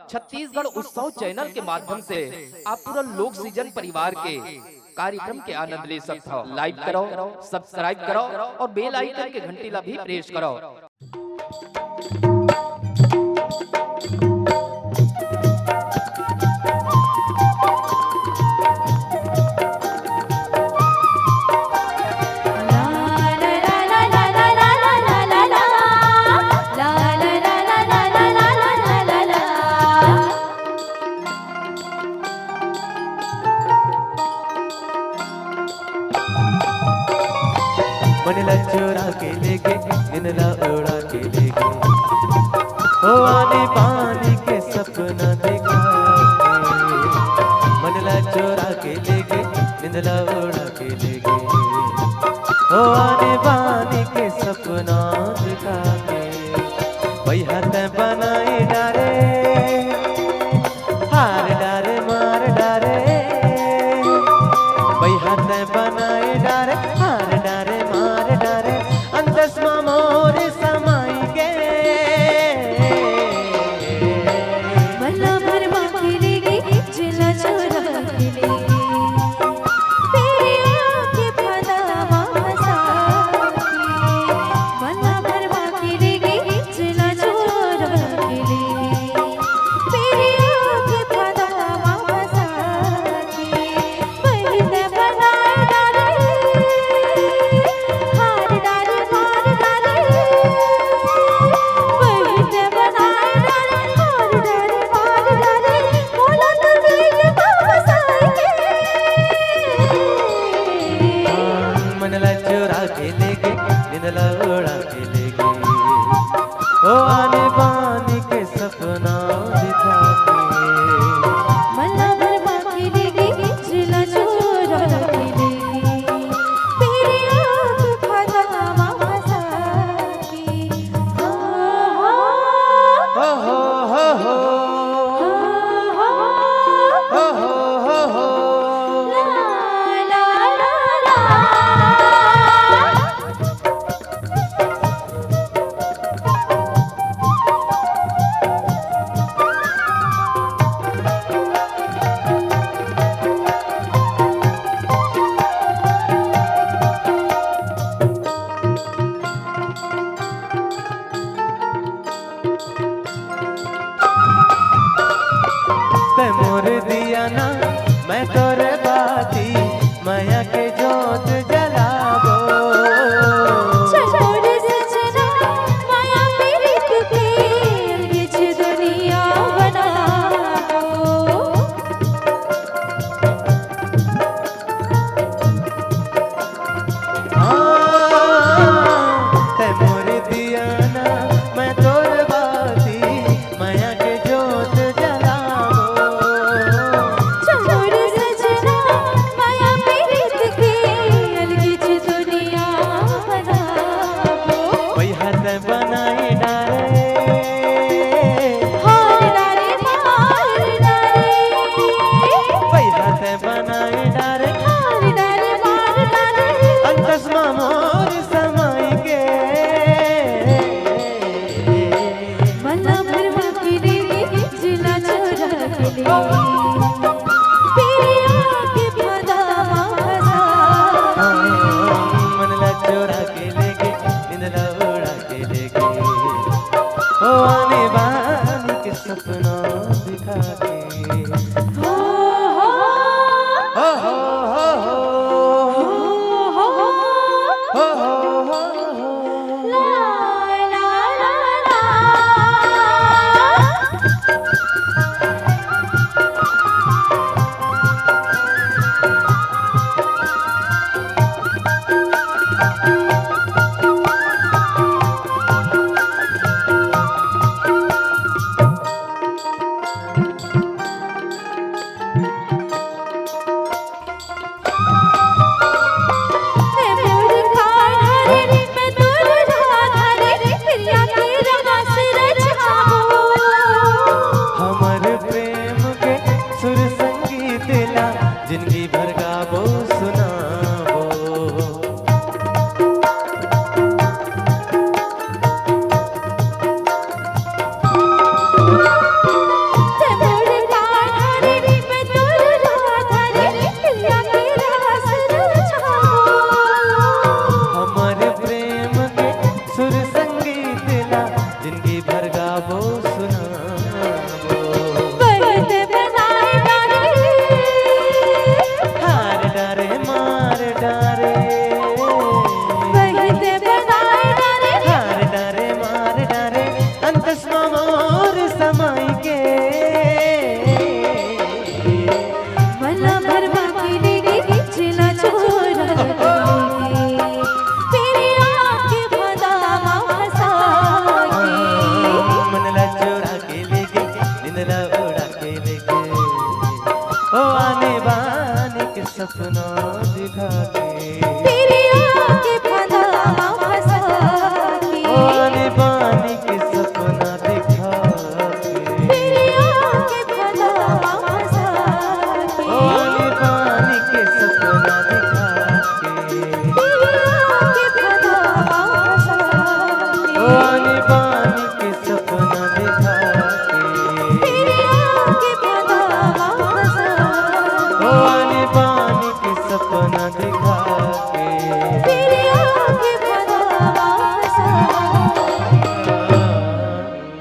छत्तीसगढ़ उत्सव चैनल के माध्यम से आप पूरा लोक सीजन परिवार के कार्यक्रम के आनंद ले सकते हो। लाइक करो, सब्सक्राइब करो और बेल आइकन के घंटी ला भी प्रेस करो। मनला चोरा के लेके निनला उड़ा के लेके ओ आने पानी के सपना देखा के मनला चोरा के लेके निनला उड़ा के लेके ओ आने पानी के सपना देखा के वही हाथ बनाए डारे हार डारे मार डारे वही हाथ बनाए डारे हार डारे मोर समाई के मल्ला भरमा खेलेगी जिला चोरा खेलेगी तेरी आँखें फदावा फसाएगी। मल्ला भरमा खेलेगी जिला चोरा खेलेगी तेरी आँखें फदावा फसाएगी। वही ते बनाए डारे हार डारे मार डारे वही ते बनाए डारे हार डारे मार डारे मोला तो दिल फसाएंगे। मनला चोरा के लेके निनला उड़ा के लेके ओ आने पानी के सपना दिखा के मल्ला भरमा खेलेगी जिला चोरा खेलेगी तेरी आँख फदावा फसाएगी। हो हो हो हो हो हो हो ला ला ला ते मोर दिया ना मैं तोरे बाती माया के जोत जलाबो छोड़ सजना माया पीरित के बीच दुनिया बनाओ। ते मोर दिया ना मैं तोरे बाती माया के जोत जलाबो छोड़ सजना माया पीरित के बीच दुनिया बनाओ। वही हाथ बनाए डारे हार डारे मार डारे वही हाथ बनाए डारे हार डारे मार डारे अंतस्मा मोर समाई के मल्ला भरमा खेलेगी जिला चोरा खेलेगी तेरी आँखें फदावा फसाएगी। मनला चोरा के लेके निंदला उड़ा के लेके ओ आने वाली के सपना दिखा के हो हो हो हो हो हो हो हो हो हो ला ला ला ला निंदरा उड़ा के ले गए ओ आने बाने के सपना दिखा के तेरी आंखें फंदा फंसा के ओ आने बाने के सपना दिखा के तेरी आंखें फंदा फंसा के ओ आने बाने के सपना दिखा के तेरी आंखें फंदा फंसा के ओ आने बाने के सपना दिखा के तेरी आंखें फंदा फंसा ओ आने बाने के सपना दिखा के तेरी आंखें